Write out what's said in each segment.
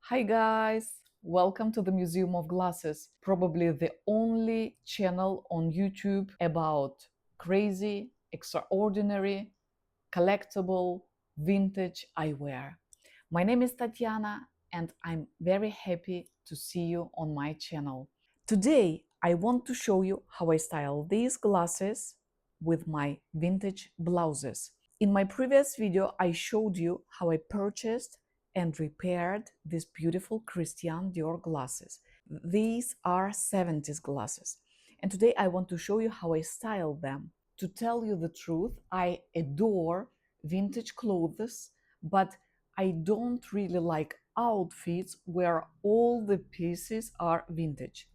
Hi guys, welcome to the Museum of Glasses, probably the only channel on YouTube about crazy, extraordinary, collectible, vintage eyewear. My name is Tatiana and I'm very happy to see you on my channel. Today I want to show you how I style these glasses with my vintage blouses. In my previous video, I showed you how I purchased and repaired these beautiful Christian Dior glasses. These are 70s glasses. And today I want to show you how I style them. To tell you the truth, I adore vintage clothes, but I don't really like outfits where all the pieces are vintage.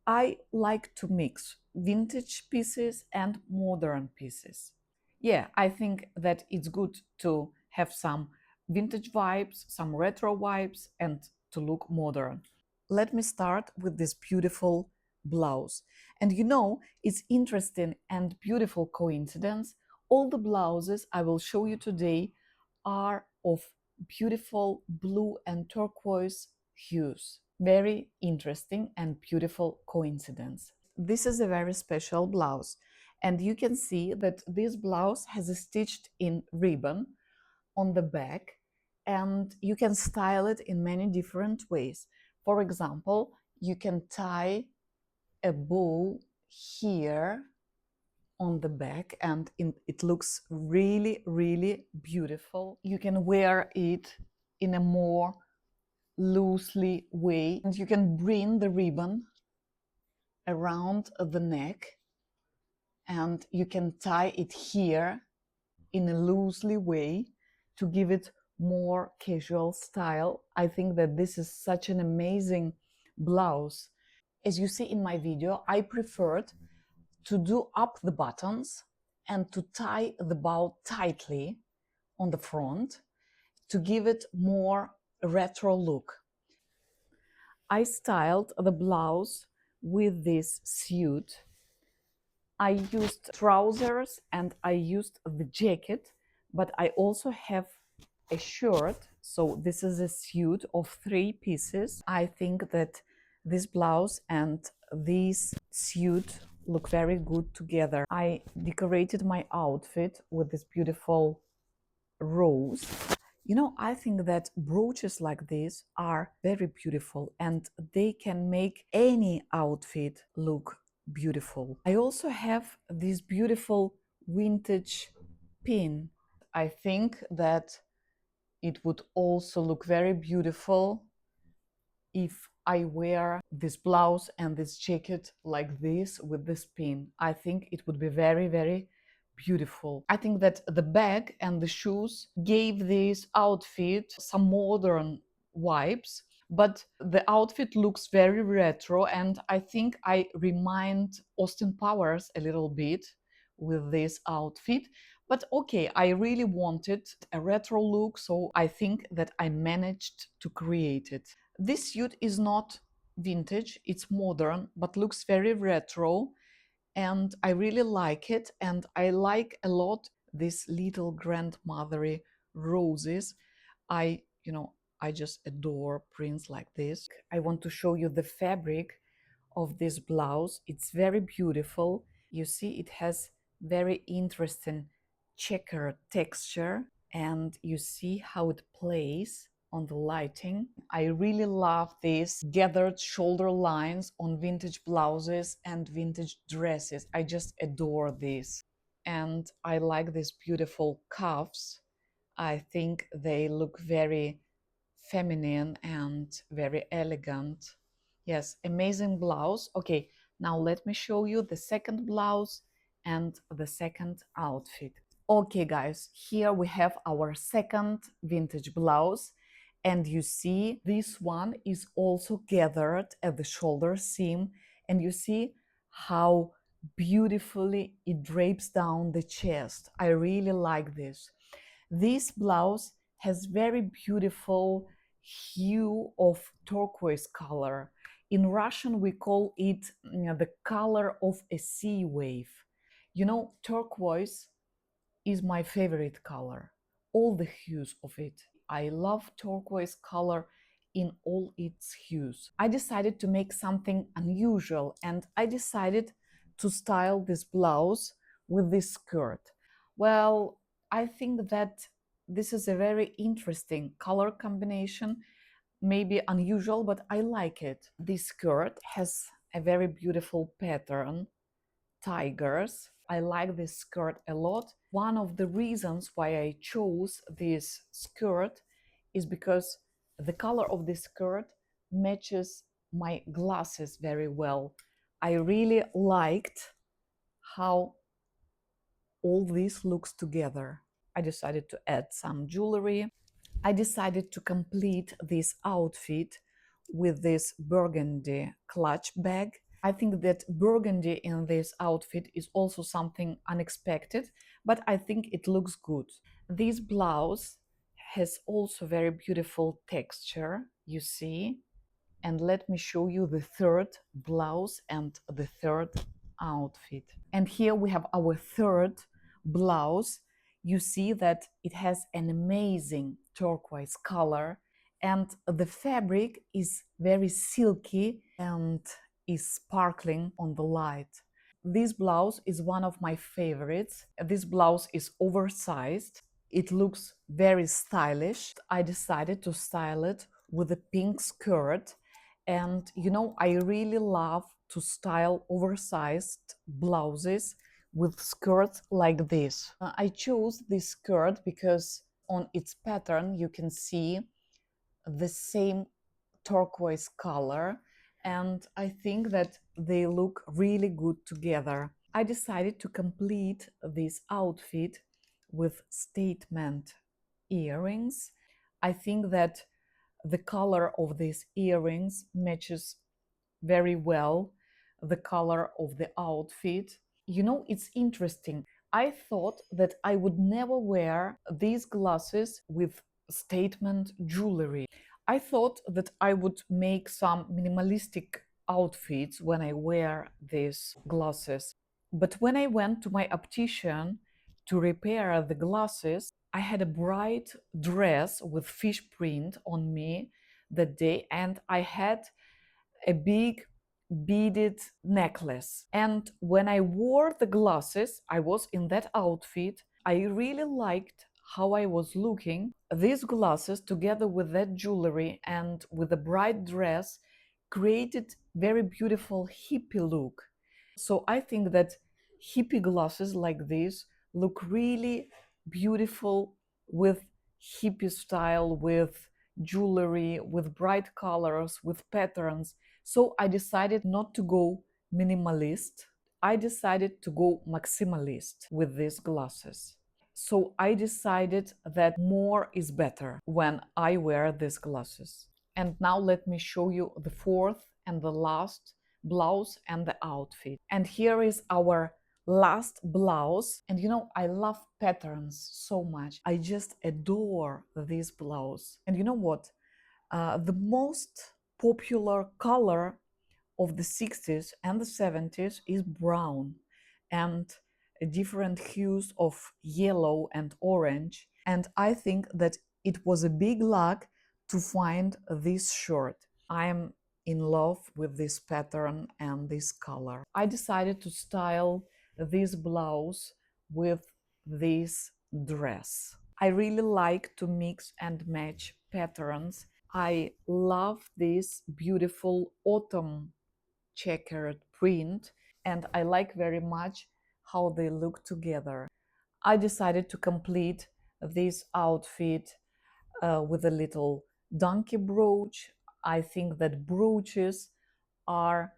I like to mix vintage pieces and modern pieces. Yeah, I think that it's good to have some vintage vibes, some retro vibes, and to look modern. Let me start with this beautiful blouse. And it's interesting and beautiful coincidence. All the blouses I will show you today are of beautiful blue and turquoise hues. Very interesting and beautiful coincidence. This is a very special blouse, and you can see that this blouse has a stitched in ribbon on the back, and you can style it in many different ways. For example, you can tie a bow here on the back and it looks really, really beautiful. You can wear it in a more loosely way, and you can bring the ribbon around the neck and you can tie it here in a loosely way to give it more casual style. I think that this is such an amazing blouse. As you see in my video, I preferred to do up the buttons and to tie the bow tightly on the front to give it more retro look. I styled the blouse with this suit. I used trousers and I used the jacket, but I also have a shirt. So this is a suit of 3 pieces. I think that this blouse and this suit look very good together. I decorated my outfit with this beautiful rose. I think that brooches like this are very beautiful and they can make any outfit look beautiful. I also have this beautiful vintage pin. I think that it would also look very beautiful if I wear this blouse and this jacket like this with this pin. I think it would be very, very beautiful. I think that the bag and the shoes gave this outfit some modern vibes, but the outfit looks very retro, and I think I remind Austin Powers a little bit with this outfit. But okay, I really wanted a retro look, so I think that I managed to create it. This suit is not vintage, it's modern, but looks very retro, and I really like it. And I like a lot these little grandmothery roses. I just adore prints like this. I want to show you the fabric of this blouse. It's very beautiful. You see, it has very interesting checker texture, and you see how it plays on the lighting. I really love these gathered shoulder lines on vintage blouses and vintage dresses. I just adore this. And I like these beautiful cuffs. I think they look very feminine and very elegant. Yes, amazing blouse. Okay, now let me show you the second blouse and the second outfit. Okay, guys, here we have our second vintage blouse. And you see, this one is also gathered at the shoulder seam. And you see how beautifully it drapes down the chest. I really like this. This blouse has very beautiful hue of turquoise color. In Russian, we call it the color of a sea wave. Turquoise is my favorite color. All the hues of it. I love turquoise color in all its hues. I decided to make something unusual, and I decided to style this blouse with this skirt. Well, I think that this is a very interesting color combination, maybe unusual, but I like it. This skirt has a very beautiful pattern, tigers. I like this skirt a lot. One of the reasons why I chose this skirt is because the color of this skirt matches my glasses very well. I really liked how all this looks together. I decided to add some jewelry. I decided to complete this outfit with this burgundy clutch bag. I think that burgundy in this outfit is also something unexpected, but I think it looks good. This blouse has also very beautiful texture, you see. And let me show you the third blouse and the third outfit. And here we have our third blouse. You see that it has an amazing turquoise color, and the fabric is very silky and is sparkling on the light. This blouse is one of my favorites. This blouse is oversized. It looks very stylish. I decided to style it with a pink skirt. And you know, I really love to style oversized blouses with skirts like this. I chose this skirt because on its pattern you can see the same turquoise color, and I think that they look really good together. I decided to complete this outfit with statement earrings. I think that the color of these earrings matches very well the color of the outfit. You know, it's interesting. I thought that I would never wear these glasses with statement jewelry. I thought that I would make some minimalistic outfits when I wear these glasses. But when I went to my optician to repair the glasses, I had a bright dress with fish print on me that day, and I had a big beaded necklace. And when I wore the glasses, I was in that outfit. I really liked how I was looking. These glasses, together with that jewelry and with a bright dress, created very beautiful hippie look. So I think that hippie glasses like this look really beautiful with hippie style, with jewelry, with bright colors, with patterns. So I decided not to go minimalist. I decided to go maximalist with these glasses. So I decided that more is better when I wear these glasses. And now let me show you the fourth and the last blouse and the outfit. And here is our last blouse. And you know, I love patterns so much. I just adore this blouse. And you know what? The most popular color of the 60s and the 70s is brown, and different hues of yellow and orange. And I think that it was a big luck to find this shirt. I'm in love with this pattern and this color. I decided to style this blouse with this dress. I really like to mix and match patterns. I love this beautiful autumn checkered print, and I like very much how they look together. I decided to complete this outfit with a little donkey brooch. I think that brooches are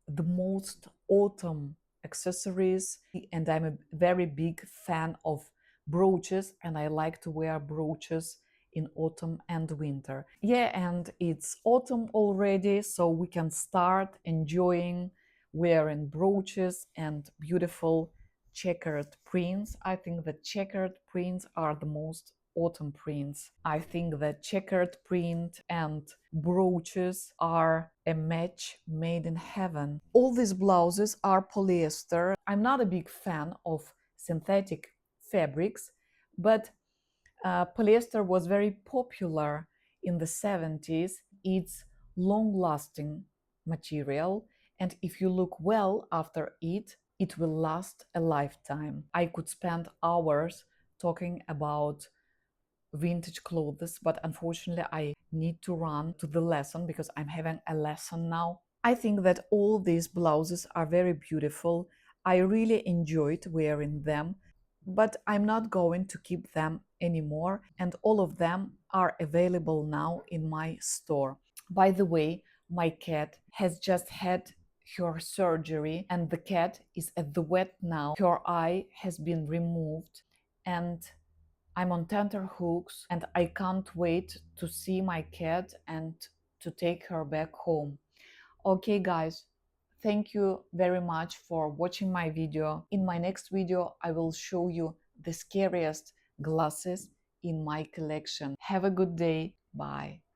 the most autumn accessories, and I'm a very big fan of brooches, and I like to wear brooches in autumn and winter. Yeah, and it's autumn already, so we can start enjoying wearing brooches and beautiful checkered prints. I think that checkered prints are the most autumn prints. I think that checkered print and brooches are a match made in heaven. All these blouses are polyester. I'm not a big fan of synthetic fabrics, but polyester was very popular in the 70s. it's long-lasting material, and if you look well after it will last a lifetime. I could spend hours talking about vintage clothes, but unfortunately I need to run to the lesson because I'm having a lesson now. I think that all these blouses are very beautiful. I really enjoyed wearing them, but I'm not going to keep them anymore, and all of them are available now in my store. By the way, my cat has just had her surgery, and the cat is at the vet now. Her eye has been removed, and I'm on tenterhooks, and I can't wait to see my cat and to take her back home. Okay, guys, thank you very much for watching my video. In my next video, I will show you the scariest glasses in my collection. Have a good day. Bye.